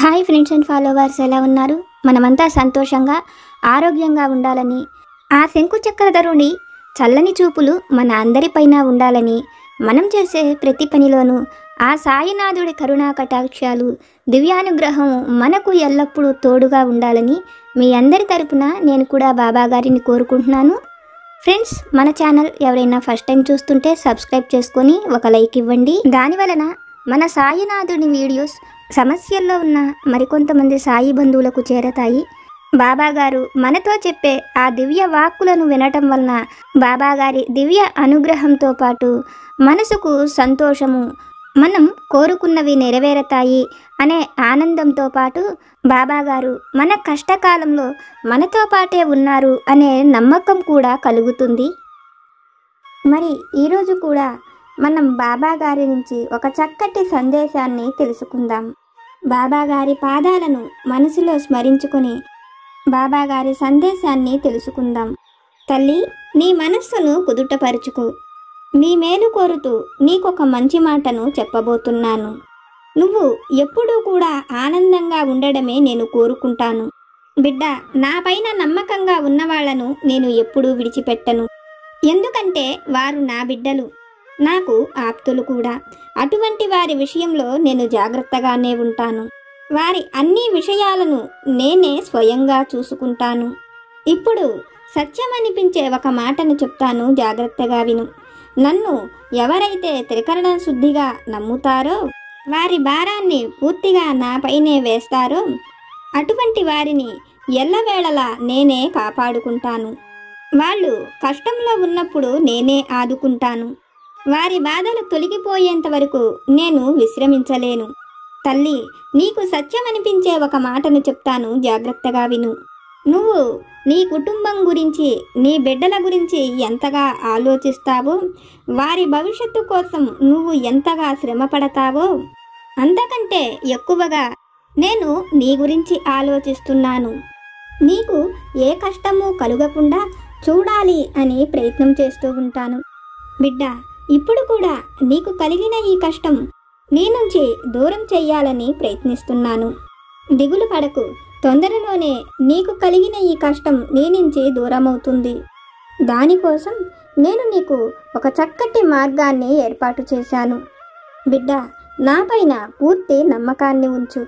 Hi friends and followers, ఎలా ఉన్నారు? మనమంతా సంతోషంగా ఆరోగ్యంగా ఉండాలని, ఆ శంకు చక్రధరుని చల్లని చూపులు మన అందరిపైన ఉండాలని, మనం చేసే ప్రతి పనిలోనూ ఆ సాయినాథుడి కరుణా కటాక్షాలు, దివ్యానుగ్రహం మనకు ఎల్లప్పుడూ తోడుగా ఉండాలని మీ అందరి తరపున నేను కూడా బాబా గారిని కోరుకుంటున్నాను. ఫ్రెండ్స్, మన ఛానల్ ఎవరైనా ఫస్ట్ టైం చూస్తుంటే సబ్స్క్రైబ్ చేసుకొని ఒక లైక్ ఇవ్వండి. దానివలన మన సాయినాథుని వీడియోస్ సమస్యల్లో ఉన్న మరికొంతమంది సాయి బంధువులకు చేరతాయి. బాబాగారు మనతో చెప్పే ఆ దివ్య వాక్కులను వినటం వలన బాబాగారి దివ్య అనుగ్రహంతో పాటు మనసుకు సంతోషము, మనం కోరుకున్నవి నెరవేరతాయి అనే ఆనందంతో పాటు బాబాగారు మన కష్టకాలంలో మనతో పాటే ఉన్నారు అనే నమ్మకం కూడా కలుగుతుంది. మరి ఈరోజు కూడా మనం బాబా గారి నుంచి ఒక చక్కటి సందేశాన్ని తెలుసుకుందాం. బాబా గారి పాదాలను మనసులో స్మరించుకొని బాబా గారి సందేశాన్ని తెలుసుకుందాం. తల్లి, నీ మనస్సును కుదుటపరుచుకో. నీ మేలు కోరుతూ నీకొక మంచి మాటను చెప్పబోతున్నాను. నువ్వు ఎప్పుడూ కూడా ఆనందంగా ఉండడమే నేను కోరుకుంటాను. బిడ్డ, నా పైన నమ్మకంగా ఉన్నవాళ్లను నేను ఎప్పుడూ విడిచిపెట్టను. ఎందుకంటే వారు నా బిడ్డలు, నాకు ఆప్తులు కూడా. అటువంటి వారి విషయంలో నేను జాగ్రత్తగానే ఉంటాను. వారి అన్ని విషయాలను నేనే స్వయంగా చూసుకుంటాను. ఇప్పుడు సత్యమనిపించే ఒక మాటను చెప్తాను, జాగ్రత్తగా విను. నన్ను ఎవరైతే త్రికరణ శుద్ధిగా నమ్ముతారో, వారి భారాన్ని పూర్తిగా నాపైనే వేస్తారో, అటువంటి వారిని ఎల్లవేళలా నేనే కాపాడుకుంటాను. వాళ్ళు కష్టంలో ఉన్నప్పుడు నేనే ఆదుకుంటాను. వారి బాధలు తొలగిపోయేంత వరకు నేను విశ్రమించలేను. తల్లి, నీకు సత్యమనిపించే ఒక మాటను చెప్తాను, జాగ్రత్తగా విను. నువ్వు నీ కుటుంబం గురించి, నీ బిడ్డల గురించి ఎంతగా ఆలోచిస్తావో, వారి భవిష్యత్తు కోసం నువ్వు ఎంతగా శ్రమ పడతావో, అంతకంటే ఎక్కువగా నేను నీ గురించి ఆలోచిస్తున్నాను. నీకు ఏ కష్టము కలుగకుండా చూడాలి అని ప్రయత్నం చేస్తూ ఉంటాను. బిడ్డ, ఇప్పుడు కూడా నీకు కలిగిన ఈ కష్టం నీ నుంచి దూరం చెయ్యాలని ప్రయత్నిస్తున్నాను. దిగులు పడకు, తొందరలోనే నీకు కలిగిన ఈ కష్టం నీ నుంచి దూరమవుతుంది. దానికోసం నేను నీకు ఒక చక్కటి మార్గాన్ని ఏర్పాటు చేశాను. బిడ్డ, నాపైన పూర్తి నమ్మకాన్ని ఉంచు.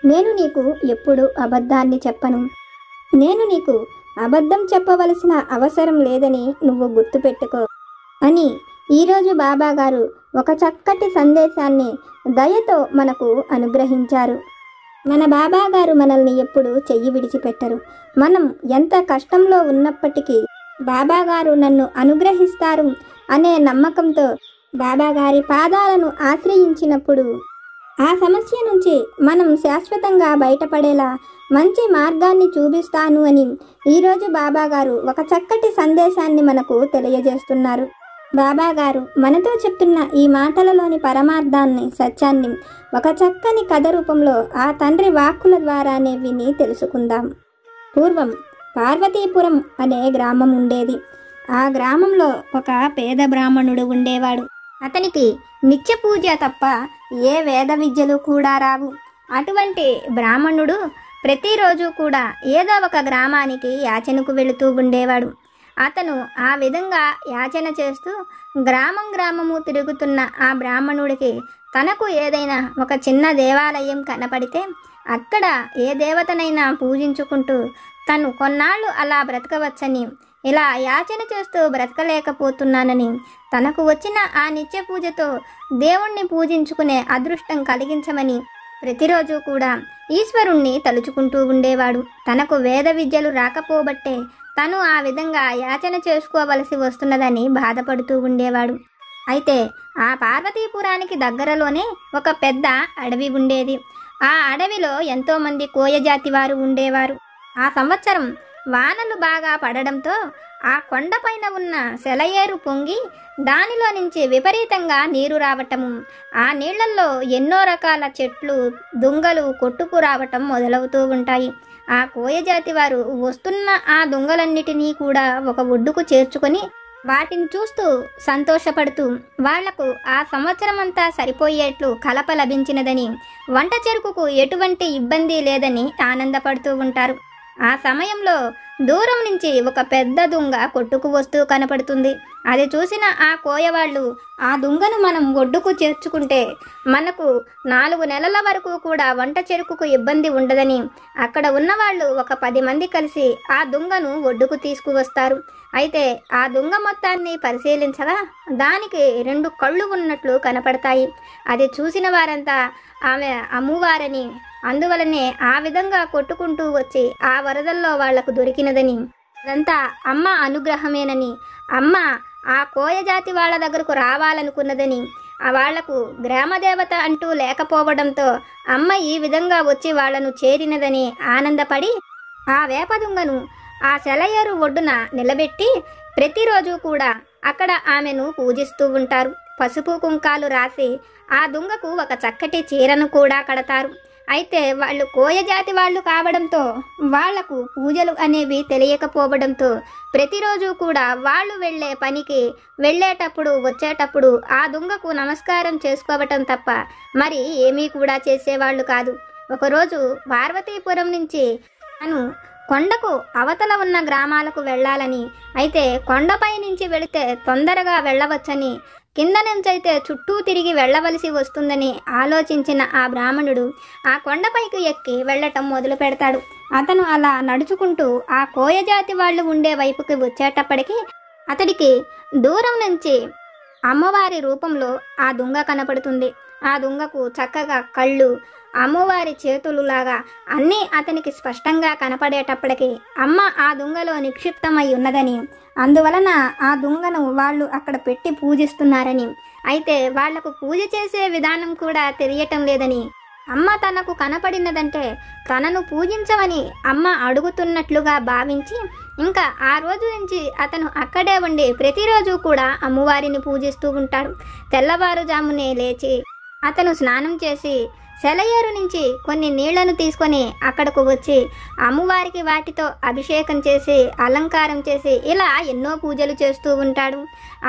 నేను నీకు ఎప్పుడూ అబద్ధాన్ని చెప్పను. నేను నీకు అబద్ధం చెప్పవలసిన అవసరం లేదని నువ్వు గుర్తుపెట్టుకో అని ఈరోజు బాబాగారు ఒక చక్కటి సందేశాన్ని దయతో మనకు అనుగ్రహించారు. మన బాబాగారు మనల్ని ఎప్పుడు చెయ్యి విడిచిపెట్టరు. మనం ఎంత కష్టంలో ఉన్నప్పటికీ బాబాగారు నన్ను అనుగ్రహిస్తారు అనే నమ్మకంతో బాబాగారి పాదాలను ఆశ్రయించినప్పుడు ఆ సమస్య నుంచి మనం శాశ్వతంగా బయటపడేలా మంచి మార్గాన్ని చూపిస్తాను అని ఈరోజు బాబాగారు ఒక చక్కటి సందేశాన్ని మనకు తెలియజేస్తున్నారు. బాబాగారు మనతో చెప్తున్న ఈ మాటలలోని పరమార్థాన్ని, సత్యాన్ని ఒక చక్కని కథ రూపంలో ఆ తండ్రి వాక్కుల ద్వారానే విని తెలుసుకుందాం. పూర్వం పార్వతీపురం అనే గ్రామం ఉండేది. ఆ గ్రామంలో ఒక పేద బ్రాహ్మణుడు ఉండేవాడు. అతనికి నిత్య పూజ తప్ప ఏ వేద విద్యలు కూడా రావు. అటువంటి బ్రాహ్మణుడు ప్రతిరోజు కూడా ఏదో ఒక గ్రామానికి యాచనకు వెళుతూ ఉండేవాడు. అతను ఆ విధంగా యాచన చేస్తూ గ్రామము తిరుగుతున్న ఆ బ్రాహ్మణుడికి తనకు ఏదైనా ఒక చిన్న దేవాలయం కనపడితే అక్కడ ఏ దేవతనైనా పూజించుకుంటూ తను కొన్నాళ్ళు అలా బ్రతకవచ్చని, ఇలా యాచన చేస్తూ బ్రతకలేకపోతున్నానని, తనకు వచ్చిన ఆ నిత్య పూజతో దేవుణ్ణి పూజించుకునే అదృష్టం కలిగించమని ప్రతిరోజు కూడా ఈశ్వరుణ్ణి తలుచుకుంటూ ఉండేవాడు. తనకు వేద విద్యలు రాకపోబట్టే తను ఆ విధంగా యాచన చేసుకోవలసి వస్తున్నదని బాధపడుతూ ఉండేవాడు. అయితే ఆ పార్వతీపురానికి దగ్గరలోనే ఒక పెద్ద అడవి ఉండేది. ఆ అడవిలో ఎంతోమంది కోయ జాతి వారు ఉండేవారు. ఆ సంవత్సరం వానలు బాగా పడడంతో ఆ కొండపైన ఉన్న సెలయేరు పొంగి దానిలో నుంచి విపరీతంగా నీరు రావటము, ఆ నీళ్లలో ఎన్నో రకాల చెట్లు, దుంగలు కొట్టుకు రావటం మొదలవుతూ ఉంటాయి. ఆ కోయ జాతి వారు వస్తున్న ఆ దుంగలన్నిటినీ కూడా ఒక ఒడ్డుకు చేర్చుకొని వాటిని చూస్తూ సంతోషపడుతూ వాళ్లకు ఆ సంవత్సరం అంతా సరిపోయేట్లు కలప లభించినదని, వంట చెరుకుకు ఎటువంటి ఇబ్బంది లేదని ఆనందపడుతూ ఉంటారు. ఆ సమయంలో దూరం నుంచి ఒక పెద్ద దుంగ కొట్టుకు వస్తూ కనపడుతుంది. అది చూసిన ఆ కోయవాళ్ళు, ఆ దుంగను మనం ఒడ్డుకు చేర్చుకుంటే మనకు 4 నెలల వరకు కూడా వంట చెరుకుకు ఇబ్బంది ఉండదని, అక్కడ ఉన్నవాళ్ళు ఒక 10 మంది కలిసి ఆ దుంగను ఒడ్డుకు తీసుకువస్తారు. అయితే ఆ దుంగ మొత్తాన్ని పరిశీలించగా దానికి 2 కళ్ళు ఉన్నట్లు కనపడతాయి. అది చూసిన వారంతా ఆమె అమ్మువారని, అందువలనే ఆ విధంగా కొట్టుకుంటూ వచ్చి ఆ వరదల్లో వాళ్లకు దొరికినదని, అదంతా అమ్మ అనుగ్రహమేనని, అమ్మ ఆ కోయ జాతి వాళ్ళ దగ్గరకు రావాలనుకున్నదని, ఆ వాళ్లకు గ్రామదేవత అంటూ లేకపోవడంతో అమ్మ ఈ విధంగా వచ్చి వాళ్లను చేరినదని ఆనందపడి ఆ వేపదుంగను ఆ సెలయేరు ఒడ్డున నిలబెట్టి ప్రతిరోజు కూడా అక్కడ ఆమెను పూజిస్తూ ఉంటారు. పసుపు కుంకాలు రాసి ఆ దుంగకు ఒక చక్కటి చీరను కూడా కడతారు. అయితే వాళ్ళు కోయ జాతి వాళ్ళు కావడంతో వాళ్లకు పూజలు అనేవి తెలియకపోవడంతో ప్రతిరోజు కూడా వాళ్ళు వెళ్ళే పనికి వెళ్ళేటప్పుడు వచ్చేటప్పుడు ఆ దుంగకు నమస్కారం చేసుకోవటం తప్ప మరి ఏమీ కూడా చేసేవాళ్ళు కాదు. ఒకరోజు పార్వతీపురం నుంచి తను కొండకు అవతల ఉన్న గ్రామాలకు వెళ్ళాలని, అయితే కొండపై నుంచి వెళితే తొందరగా వెళ్ళవచ్చని, కింద నుంచైతే చుట్టూ తిరిగి వెళ్ళవలసి వస్తుందని ఆలోచించిన ఆ బ్రాహ్మణుడు ఆ కొండపైకి ఎక్కి వెళ్ళటం మొదలు పెడతాడు. అతను అలా నడుచుకుంటూ ఆ కోయ జాతి వాళ్ళు ఉండే వైపుకి వచ్చేటప్పటికి అతడికి దూరం నుంచి అమ్మవారి రూపంలో ఆ దుంగ కనపడుతుంది. ఆ దుంగకు చక్కగా కళ్ళు, అమ్మవారి చేతులులాగా అన్నీ అతనికి స్పష్టంగా కనపడేటప్పటికి అమ్మ ఆ దుంగలో నిక్షిప్తమై ఉన్నదని, అందువలన ఆ దుంగను వాళ్ళు అక్కడ పెట్టి పూజిస్తున్నారని, అయితే వాళ్లకు పూజ చేసే విధానం కూడా తెలియటం లేదని, అమ్మ తనకు కనపడినదంటే తనను పూజించమని అమ్మ అడుగుతున్నట్లుగా భావించి ఇంకా ఆ రోజు నుంచి అతను అక్కడే ఉండి ప్రతిరోజు కూడా అమ్మవారిని పూజిస్తూ ఉంటాడు. తెల్లవారుజామునే లేచి అతను స్నానం చేసి సెలయేరు నుంచి కొన్ని నీళ్లను తీసుకొని అక్కడకు వచ్చి అమ్మవారికి వాటితో అభిషేకం చేసి అలంకారం చేసి ఇలా ఎన్నో పూజలు చేస్తూ ఉంటాడు.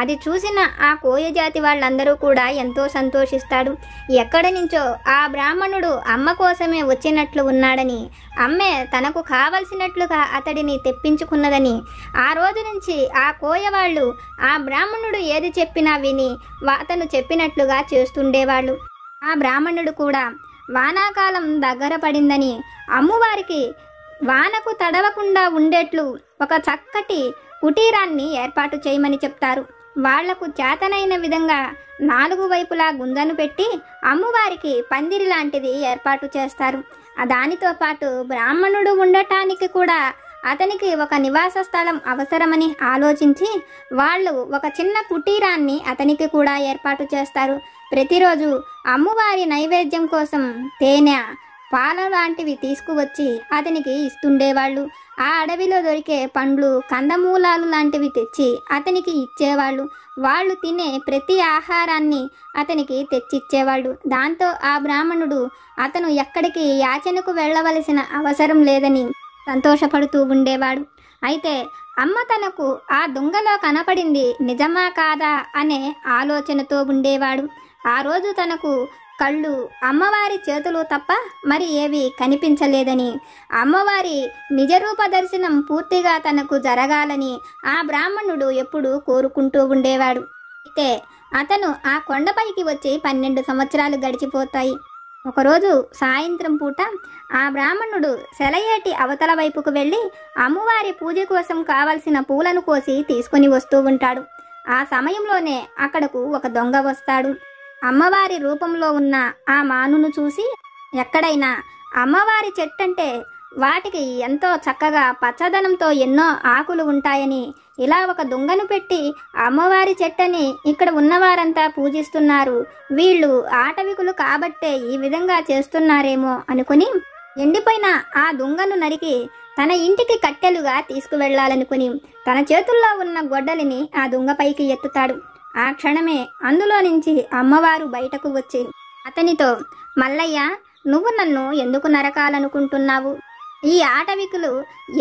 అది చూసిన ఆ కోయ జాతి వాళ్ళందరూ కూడా ఎంతో సంతోషిస్తాడు. ఎక్కడి నుంచో ఆ బ్రాహ్మణుడు అమ్మ కోసమే వచ్చినట్లు ఉన్నాడని, అమ్మే తనకు కావలసినట్లుగా అతడిని తెప్పించుకున్నదని, ఆ రోజు నుంచి ఆ కోయ వాళ్ళు ఆ బ్రాహ్మణుడు ఏది చెప్పినా విని అతను చెప్పినట్లుగా చేస్తుండేవాళ్ళు. ఆ బ్రాహ్మణుడు కూడా వానాకాలం దగ్గర పడిందని అమ్మవారికి వానకు తడవకుండా ఉండేట్లు ఒక చక్కటి కుటీరాన్ని ఏర్పాటు చేయమని చెప్తారు. వాళ్లకు చేతనైన విధంగా 4 వైపులా గుంజను పెట్టి అమ్మవారికి పందిరి లాంటిది ఏర్పాటు చేస్తారు. దానితో పాటు బ్రాహ్మణుడు ఉండటానికి కూడా అతనికి ఒక నివాస స్థలం అవసరమని ఆలోచించి వాళ్ళు ఒక చిన్న కుటీరాన్ని అతనికి కూడా ఏర్పాటు చేస్తారు. ప్రతిరోజు అమ్మవారి నైవేద్యం కోసం తేనె, పాల లాంటివి తీసుకువచ్చి అతనికి ఇస్తుండేవాళ్ళు. ఆ అడవిలో దొరికే పండ్లు, కందమూలాలు లాంటివి తెచ్చి అతనికి ఇచ్చేవాళ్ళు. వాళ్ళు తినే ప్రతి ఆహారాన్ని అతనికి తెచ్చిచ్చేవాళ్ళు. దాంతో ఆ బ్రాహ్మణుడు అతను ఎక్కడికి యాచనకు వెళ్ళవలసిన అవసరం లేదని సంతోషపడుతూ ఉండేవాడు. అయితే అమ్మ తనకు ఆ దొంగలో కనపడింది నిజమా కాదా అనే ఆలోచనతో ఉండేవాడు. ఆ రోజు తనకు కళ్ళు, అమ్మవారి చేతులు తప్ప మరి ఏవి కనిపించలేదని, అమ్మవారి నిజరూప దర్శనం పూర్తిగా తనకు జరగాలని ఆ బ్రాహ్మణుడు ఎప్పుడూ కోరుకుంటూ ఉండేవాడు. అయితే అతను ఆ కొండపైకి వచ్చి 12 సంవత్సరాలు గడిచిపోతాయి. ఒకరోజు సాయంత్రం పూట ఆ బ్రాహ్మణుడు సెలయేటి అవతల వైపుకు వెళ్ళి అమ్మవారి పూజ కోసం కావలసిన పూలను కోసి తీసుకొని వస్తూ ఉంటాడు. ఆ సమయంలోనే అక్కడకు ఒక దొంగ వస్తాడు. అమ్మవారి రూపంలో ఉన్న ఆ మానును చూసి ఎక్కడైనా అమ్మవారి చెట్టంటే వాటికి ఎంతో చక్కగా పచ్చదనంతో ఎన్నో ఆకులు ఉంటాయని, ఇలా ఒక దొంగను పెట్టి అమ్మవారి చెట్టని ఇక్కడ ఉన్నవారంతా పూజిస్తున్నారు, వీళ్ళు ఆటవికులు కాబట్టే ఈ విధంగా చేస్తున్నారేమో అనుకుని ఎండిపోయిన ఆ దొంగను నరికి తన ఇంటికి కట్టెలుగా తీసుకువెళ్లాలనుకుని తన చేతుల్లో ఉన్న గొడ్డలిని ఆ దొంగపైకి ఎత్తుతాడు. ఆ క్షణమే అందులో నుంచి అమ్మవారు బయటకు వచ్చి అతనితో, మల్లయ్య, నువ్వు నన్ను ఎందుకు నరకాలనుకుంటున్నావు? ఈ ఆటవికులు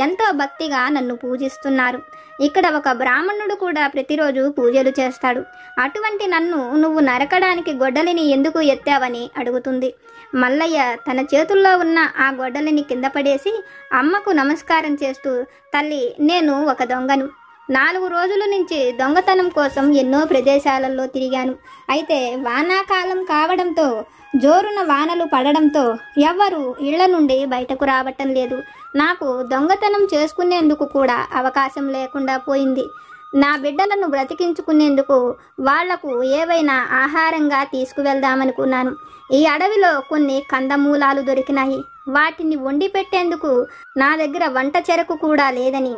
ఎంతో భక్తిగా నన్ను పూజిస్తున్నారు. ఇక్కడ ఒక బ్రాహ్మణుడు కూడా ప్రతిరోజు పూజలు చేస్తాడు. అటువంటి నన్ను నువ్వు నరకడానికి గొడ్డలిని ఎందుకు ఎత్తావని అడుగుతుంది. మల్లయ్య తన చేతుల్లో ఉన్న ఆ గొడ్డలిని కింద పడేసి అమ్మకు నమస్కారం చేస్తూ, తల్లి, నేను ఒక దొంగను. 4 రోజుల నుంచి దొంగతనం కోసం ఎన్నో ప్రదేశాలలో తిరిగాను. అయితే వానాకాలం కావడంతో, జోరున వానలు పడడంతో ఎవ్వరూ ఇళ్ల నుండి బయటకు రావటం లేదు. నాకు దొంగతనం చేసుకునేందుకు కూడా అవకాశం లేకుండా పోయింది. నా బిడ్డలను బ్రతికించుకునేందుకు వాళ్లకు ఏవైనా ఆహారంగా తీసుకువెళ్దామనుకున్నాను. ఈ అడవిలో కొన్ని కందమూలాలు దొరికినాయి. వాటిని వండి పెట్టేందుకు నా దగ్గర వంట చెరకు కూడా లేదని,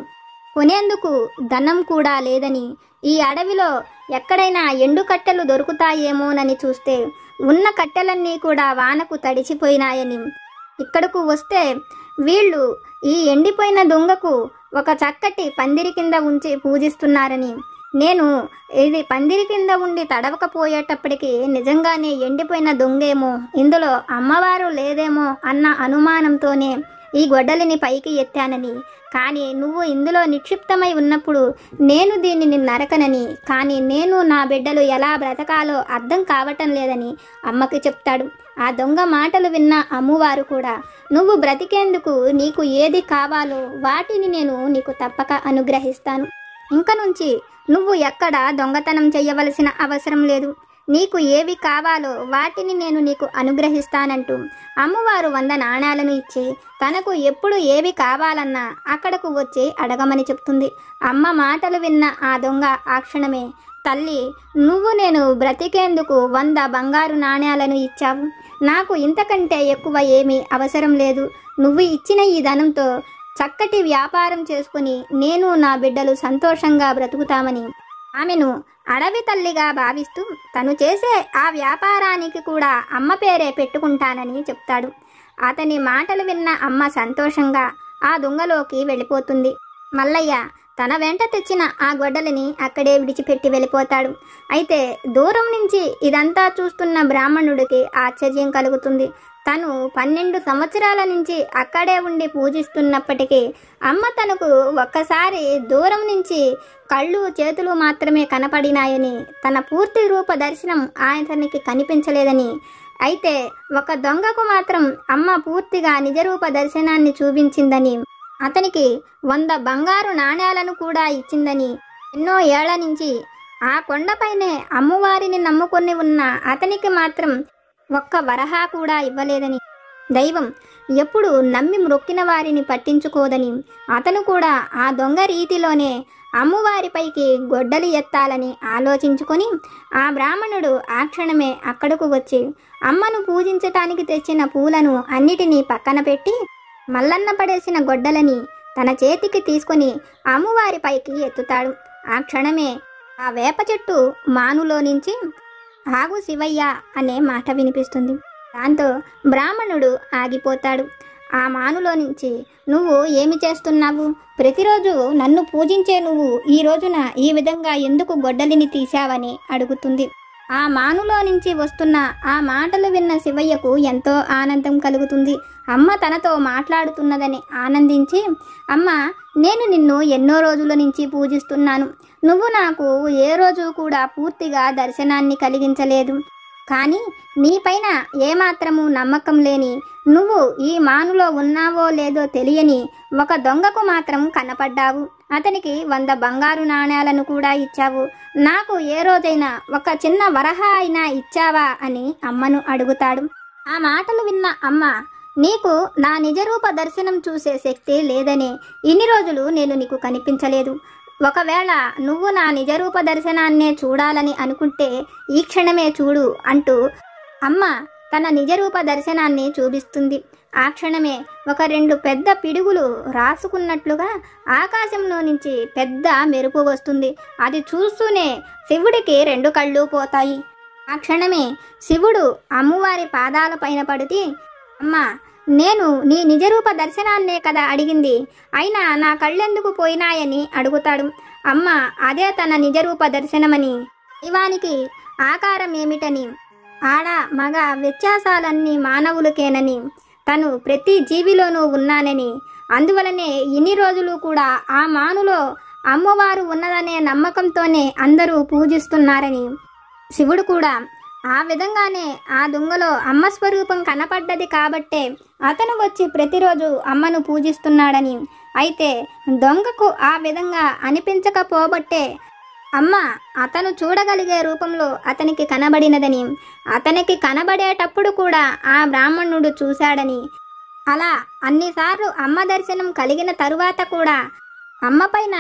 కొనేందుకు ధనం కూడా లేదని, ఈ అడవిలో ఎక్కడైనా ఎండు కట్టెలు దొరుకుతాయేమోనని చూస్తే ఉన్న కట్టెలన్నీ కూడా వానకు తడిచిపోయినాయని, ఇక్కడకు వస్తే వీళ్ళు ఈ ఎండిపోయిన దొంగకు ఒక చక్కటి పందిరి కింద ఉంచి పూజిస్తున్నారని, నేను ఇది పందిరి కింద ఉండి తడవకపోయేటప్పటికీ నిజంగానే ఎండిపోయిన దొంగేమో, ఇందులో అమ్మవారు లేదేమో అన్న అనుమానంతోనే ఈ గొడ్డలిని పైకి ఎత్తానని, కానీ నువ్వు ఇందులో నిక్షిప్తమై ఉన్నప్పుడు నేను దీనిని నరకనని, కానీ నేను నా బిడ్డలు ఎలా బ్రతకాలో అర్థం కావటం లేదని అమ్మకి చెప్తాడు. ఆ దొంగ మాటలు విన్న అమ్మవారు కూడా, నువ్వు బ్రతికేందుకు నీకు ఏది కావాలో వాటిని నేను నీకు తప్పక అనుగ్రహిస్తాను. ఇంక నుంచి నువ్వు ఎక్కడ దొంగతనం చెయ్యవలసిన అవసరం లేదు. నీకు ఏవి కావాలో వాటిని నేను నీకు అనుగ్రహిస్తానంటూ అమ్మవారు 100 నాణాలను ఇచ్చి తనకు ఎప్పుడు ఏవి కావాలన్నా అక్కడకు వచ్చి అడగమని చెప్తుంది. అమ్మ మాటలు విన్న ఆ దొంగ ఆ క్షణమే, తల్లి, నువ్వు నేను బ్రతికేందుకు 100 బంగారు నాణ్యాలను ఇచ్చావు. నాకు ఇంతకంటే ఎక్కువ ఏమీ అవసరం లేదు. నువ్వు ఇచ్చిన ఈ ధనంతో చక్కటి వ్యాపారం చేసుకుని నేను నా బిడ్డలు సంతోషంగా బ్రతుకుతామని ఆమెను అడవి తల్లిగా భావిస్తూ తను చేసే ఆ వ్యాపారానికి కూడా అమ్మ పేరే పెట్టుకుంటానని చెప్తాడు. అతని మాటలు విన్న అమ్మ సంతోషంగా ఆ దొంగలోకి వెళ్ళిపోతుంది. మల్లయ్య తన వెంట తెచ్చిన ఆ గొడ్డలిని అక్కడే విడిచిపెట్టి వెళ్ళిపోతాడు. అయితే దూరం నుంచి ఇదంతా చూస్తున్న బ్రాహ్మణుడికి ఆశ్చర్యం కలుగుతుంది. తను 12 సంవత్సరాల నుంచి అక్కడే ఉండి పూజిస్తున్నప్పటికీ అమ్మ తనకు ఒక్కసారి దూరం నుంచి కళ్ళు చేతులు మాత్రమే కనపడినాయని, తన పూర్తి రూప దర్శనం అతనికి కనిపించలేదని, అయితే ఒక దొంగకు మాత్రం అమ్మ పూర్తిగా నిజరూప దర్శనాన్ని చూపించిందని, అతనికి 100 బంగారు నాణ్యాలను కూడా ఇచ్చిందని, ఎన్నో ఏళ్ల నుంచి ఆ కొండపైనే అమ్మవారిని నమ్ముకొని ఉన్న అతనికి మాత్రం ఒక్క వరహా కూడా ఇవ్వలేదని, దైవం ఎప్పుడు నమ్మి మ్రొక్కిన వారిని పట్టించుకోదని, అతను కూడా ఆ దొంగ రీతిలోనే అమ్మవారిపైకి గొడ్డలి ఎత్తాలని ఆలోచించుకొని ఆ బ్రాహ్మణుడు ఆ క్షణమే అక్కడకు వచ్చి అమ్మను పూజించటానికి తెచ్చిన పూలను అన్నిటినీ పక్కన పెట్టి మల్లన్న పడేసిన గొడ్డలని తన చేతికి తీసుకొని అమ్మవారిపైకి ఎత్తుతాడు. ఆ క్షణమే ఆ వేప చెట్టు మానులో నుంచి ఆగు శివయ్య అనే మాట వినిపిస్తుంది. దాంతో బ్రాహ్మణుడు ఆగిపోతాడు. ఆ మానులో నుంచి, నువ్వు ఏమి చేస్తున్నావు? ప్రతిరోజు నన్ను పూజించే నువ్వు ఈ రోజున ఈ విధంగా ఎందుకు గొడ్డలిని తీశావని అడుగుతుంది. ఆ మానులో నుంచి వస్తున్న ఆ మాటలు విన్న శివయ్యకు ఎంతో ఆనందం కలుగుతుంది. అమ్మ తనతో మాట్లాడుతున్నదని ఆనందించి, అమ్మ, నేను నిన్ను ఎన్నో రోజుల నుంచి పూజిస్తున్నాను. నువ్వు నాకు ఏ రోజు కూడా పూర్తిగా దర్శనాన్ని కలిగించలేదు. కానీ నీపైన ఏమాత్రము నమ్మకం లేని నువ్వు ఈ మానులో ఉన్నావో లేదో తెలియని ఒక దొంగకు మాత్రం కనపడ్డావు. అతనికి 100 బంగారు నాణ్యాలను కూడా ఇచ్చావు. నాకు ఏ రోజైనా ఒక చిన్న వరహా అయినా ఇచ్చావా అని అమ్మను అడుగుతాడు. ఆ మాటలు విన్న అమ్మ, నీకు నా నిజరూప దర్శనం చూసే శక్తి లేదనే ఇన్ని రోజులు నేను నీకు కనిపించలేదు. ఒకవేళ నువ్వు నా నిజరూప దర్శనాన్నే చూడాలని అనుకుంటే ఈ క్షణమే చూడు అంటూ అమ్మ తన నిజరూప దర్శనాన్ని చూపిస్తుంది. ఆ క్షణమే ఒక 2 పెద్ద పిడుగులు రాసుకున్నట్లుగా ఆకాశంలో నుంచి పెద్ద మెరుపు వస్తుంది. అది చూస్తూనే శివుడికి 2 కళ్ళు పోతాయి. ఆ క్షణమే శివుడు అమ్మవారి పాదాల పైన పడితే, అమ్మా, నేను నీ నిజరూప దర్శనాన్నే కదా అడిగింది, అయినా నా కళ్ళెందుకు పోయినాయని అడుగుతాడు. అమ్మ అదే తన నిజరూప దర్శనమని, దైవానికి ఆకారం ఏమిటని, ఆడ మగ వ్యత్యాసాలన్నీ మానవులకేనని, తను ప్రతి జీవిలోనూ ఉన్నానని, అందువలనే ఇన్ని రోజులు కూడా ఆ మానులో అమ్మవారు ఉన్నదనే నమ్మకంతోనే అందరూ పూజిస్తున్నారని, శివుడు కూడా ఆ విధంగానే ఆ దొంగలో అమ్మ స్వరూపం కనపడ్డది కాబట్టే అతను వచ్చి ప్రతిరోజు అమ్మను పూజిస్తున్నాడని, అయితే దొంగకు ఆ విధంగా అనిపించకపోబట్టే అమ్మ అతను చూడగలిగే రూపంలో అతనికి కనబడినదని, అతనికి కనబడేటప్పుడు కూడా ఆ బ్రాహ్మణుడు చూశాడని, అలా అన్నిసార్లు అమ్మ దర్శనం కలిగిన తరువాత కూడా అమ్మ పైన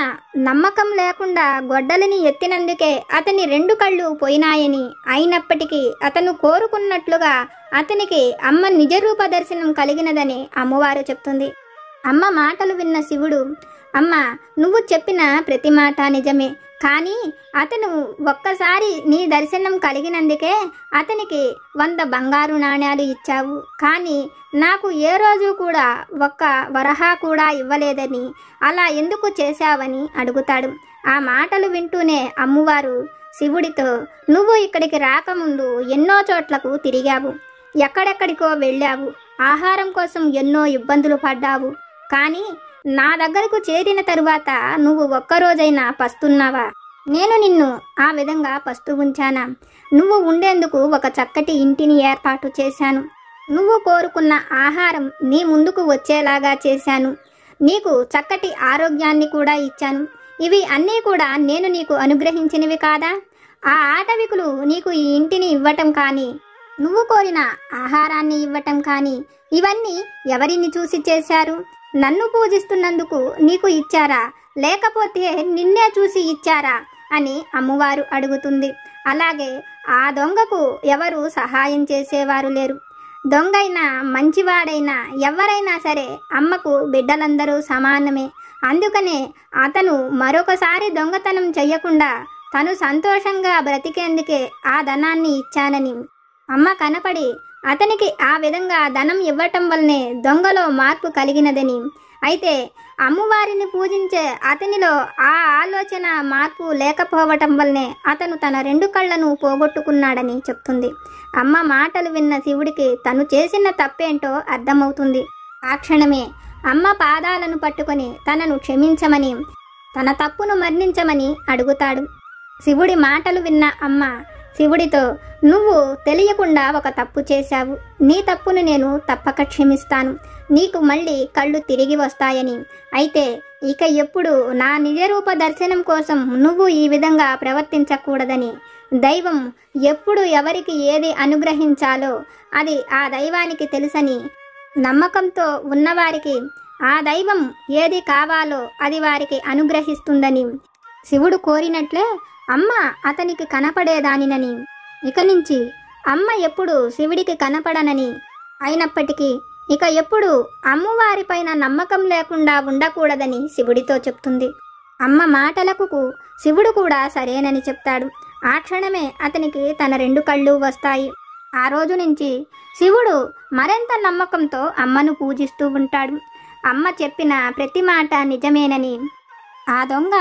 నమ్మకం లేకుండా గొడ్డలిని ఎత్తినందుకే అతని 2 కళ్ళు పోయినాయని, అయినప్పటికీ అతను కోరుకున్నట్లుగా అతనికి అమ్మ నిజరూప దర్శనం కలిగినదని అమ్మవారు చెప్తుంది. అమ్మ మాటలు విన్న శివుడు, అమ్మ నువ్వు చెప్పిన ప్రతి మాట నిజమే, కానీ అతను ఒక్కసారి నీ దర్శనం కలిగినందుకే అతనికి 100 బంగారు నాణ్యాలు ఇచ్చావు, కానీ నాకు ఏ రోజు కూడా ఒక్క వరహా కూడా ఇవ్వలేదని అలా ఎందుకు చేశావని అడుగుతాడు. ఆ మాటలు వింటూనే అమ్మవారు శివుడితో, నువ్వు ఇక్కడికి రాకముందు ఎన్నో చోట్లకు తిరిగావు, ఎక్కడెక్కడికో వెళ్ళావు, ఆహారం కోసం ఎన్నో ఇబ్బందులు పడ్డావు, కానీ నా దగ్గరకు చేరిన తరువాత నువ్వు ఒక్కరోజైనా పస్తున్నావా? నేను నిన్ను ఆ విధంగా పస్తు ఉంచానా? నువ్వు ఉండేందుకు ఒక చక్కటి ఇంటిని ఏర్పాటు చేశాను, నువ్వు కోరుకున్న ఆహారం నీ ముందుకు వచ్చేలాగా చేశాను, నీకు చక్కటి ఆరోగ్యాన్ని కూడా ఇచ్చాను. ఇవి అన్నీ కూడా నేను నీకు అనుగ్రహించినవి కాదా? ఆ ఆటవికులు నీకు ఈ ఇంటిని ఇవ్వటం కానీ, నువ్వు కోరిన ఆహారాన్ని ఇవ్వటం కానీ ఇవన్నీ ఎవరిని చూసి చేశారు? నన్ను పూజిస్తున్నందుకు నీకు ఇచ్చారా, లేకపోతే నిన్నే చూసి ఇచ్చారా అని అమ్మవారు అడుగుతుంది. అలాగే ఆ దొంగకు ఎవరు సహాయం చేసేవారు లేరు. దొంగైనా మంచివాడైనా ఎవరైనా సరే అమ్మకు బిడ్డలందరూ సమానమే. అందుకనే అతను మరొకసారి దొంగతనం చెయ్యకుండా తను సంతోషంగా బ్రతికేందుకే ఆ ధనాన్ని ఇచ్చానని అమ్మ కనపడి అతనికి ఆ విధంగా ధనం ఇవ్వటం వల్లనే దొంగలో మార్పు కలిగినదని, అయితే అమ్మవారిని పూజించే అతనిలో ఆ ఆలోచన మార్పు లేకపోవటం వల్లనే అతను తన 2 కళ్ళను పోగొట్టుకున్నాడని చెప్తుంది. అమ్మ మాటలు విన్న శివుడికి తను చేసిన తప్పేంటో అర్థమవుతుంది. ఆ క్షణమే అమ్మ పాదాలను పట్టుకొని తనను క్షమించమని, తన తప్పును మన్నించమని అడుగుతాడు. శివుడి మాటలు విన్న అమ్మ శివుడితో, నువ్వు తెలియకుండా ఒక తప్పు చేశావు, నీ తప్పును నేను తప్పక క్షమిస్తాను, నీకు మళ్ళీ కళ్ళు తిరిగి వస్తాయని, అయితే ఇక ఎప్పుడు నా నిజరూప దర్శనం కోసం నువ్వు ఈ విధంగా ప్రవర్తించకూడదని, దైవం ఎప్పుడు ఎవరికి ఏది అనుగ్రహించాలో అది ఆ దైవానికి తెలుసని, నమ్మకంతో ఉన్నవారికి ఆ దైవం ఏది కావాలో అది వారికి అనుగ్రహిస్తుందని, శివుడు కోరినట్లే అమ్మ అతనికి కనపడేదానినని, ఇక నుంచి అమ్మ ఎప్పుడు శివుడికి కనపడనని, అయినప్పటికీ ఇక ఎప్పుడు అమ్మవారిపైన నమ్మకం లేకుండా ఉండకూడదని శివుడితో చెప్తుంది. అమ్మ మాటలకు శివుడు కూడా సరేనని చెప్తాడు. ఆ క్షణమే అతనికి తన 2 కళ్ళు వస్తాయి. ఆ రోజు నుంచి శివుడు మరింత నమ్మకంతో అమ్మను పూజిస్తూ ఉంటాడు. అమ్మ చెప్పిన ప్రతి మాట నిజమేనని, ఆ దొంగ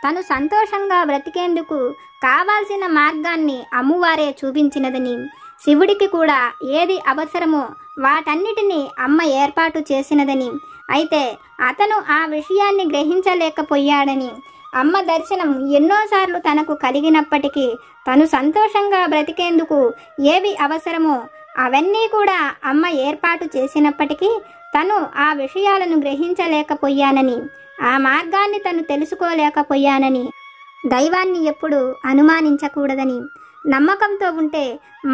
తను సంతోషంగా బ్రతికేందుకు కావాల్సిన మార్గాన్ని అమ్మవారే చూపించినదని, శివుడికి కూడా ఏది అవసరమో వాటన్నిటినీ అమ్మ ఏర్పాటు చేసినదని, అయితే అతను ఆ విషయాన్ని గ్రహించలేకపోయాడని, అమ్మ దర్శనం ఎన్నోసార్లు తనకు కలిగినప్పటికీ తను సంతోషంగా బ్రతికేందుకు ఏవి అవసరమో అవన్నీ కూడా అమ్మ ఏర్పాటు చేసినప్పటికీ తను ఆ విషయాలను గ్రహించలేకపోయానని, ఆ మార్గాన్ని తను తెలుసుకోలేకపోయానని, దైవాన్ని ఎప్పుడు అనుమానించకూడదని, నమ్మకంతో ఉంటే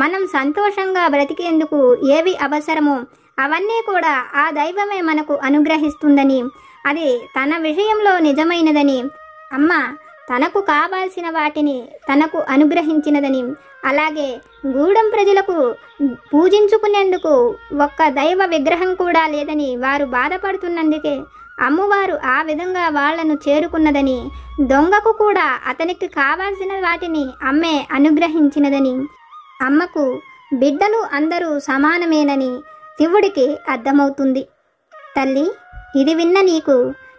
మనం సంతోషంగా బ్రతికేందుకు ఏవి అవసరమో అవన్నీ కూడా ఆ దైవమే మనకు అనుగ్రహిస్తుందని, అది తన విషయంలో నిజమైనదని, అమ్మ తనకు కావాల్సిన వాటిని తనకు అనుగ్రహించినదని, అలాగే గూడెం ప్రజలకు పూజించుకునేందుకు ఒక్క దైవ విగ్రహం కూడా లేదని వారు బాధపడుతున్నందుకే అమ్మవారు ఆ విధంగా వాళ్లను చేరుకున్నదని, దొంగకు కూడా అతనికి కావాల్సిన వాటిని అమ్మే అనుగ్రహించినదని, అమ్మకు బిడ్డలు అందరూ సమానమేనని శివుడికి అర్థమవుతుంది. తల్లి, ఇది విన్న నీకు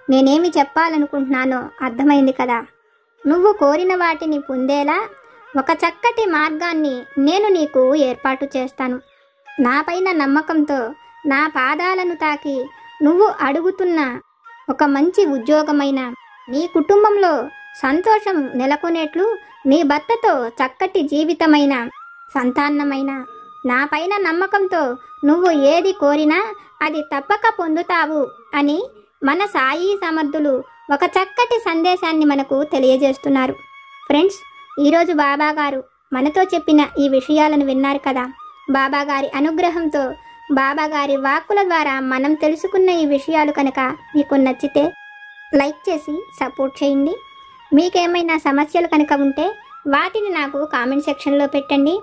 నేనేమి చెప్పాలనుకుంటున్నానో అర్థమైంది కదా. నువ్వు కోరిన వాటిని పొందేలా ఒక చక్కటి మార్గాన్ని నేను నీకు ఏర్పాటు చేస్తాను. నాపైన నమ్మకంతో నా పాదాలను తాకి నువ్వు అడుగుతున్న ఒక మంచి ఉద్యోగమైన, నీ కుటుంబంలో సంతోషం నెలకొనేట్లు, నీ భర్తతో చక్కటి జీవితమైన, సంతానమైన, నా పైన నమ్మకంతో నువ్వు ఏది కోరినా అది తప్పక పొందుతావు అని మన సాయి సమర్థులు ఒక చక్కటి సందేశాన్ని మనకు తెలియజేస్తున్నారు. ఫ్రెండ్స్, ఈరోజు బాబా గారు మనతో చెప్పిన ఈ విషయాలను విన్నారు కదా. బాబా గారి అనుగ్రహంతో, బాబా గారి వాక్కుల ద్వారా మనం తెలుసుకున్న ఈ విషయాలు కనుక మీకు నచ్చితే లైక్ చేసి సపోర్ట్ చేయండి. మీకేమైనా సమస్యలు కనుక ఉంటే వాటిని నాకు కామెంట్ సెక్షన్లో పెట్టండి.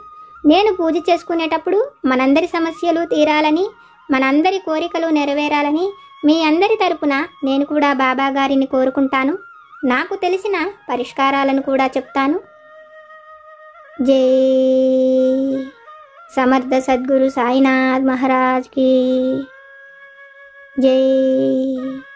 నేను పూజ చేసుకునేటప్పుడు మనందరి సమస్యలు తీరాలని, మనందరి కోరికలు నెరవేరాలని మీ అందరి తరపున నేను కూడా బాబా గారిని కోరుకుంటాను. నాకు తెలిసిన పరిష్కారాలను కూడా చెప్తాను. జై సమర్థ సద్గురు సాయినాథ్ మహారాజ్ की जय।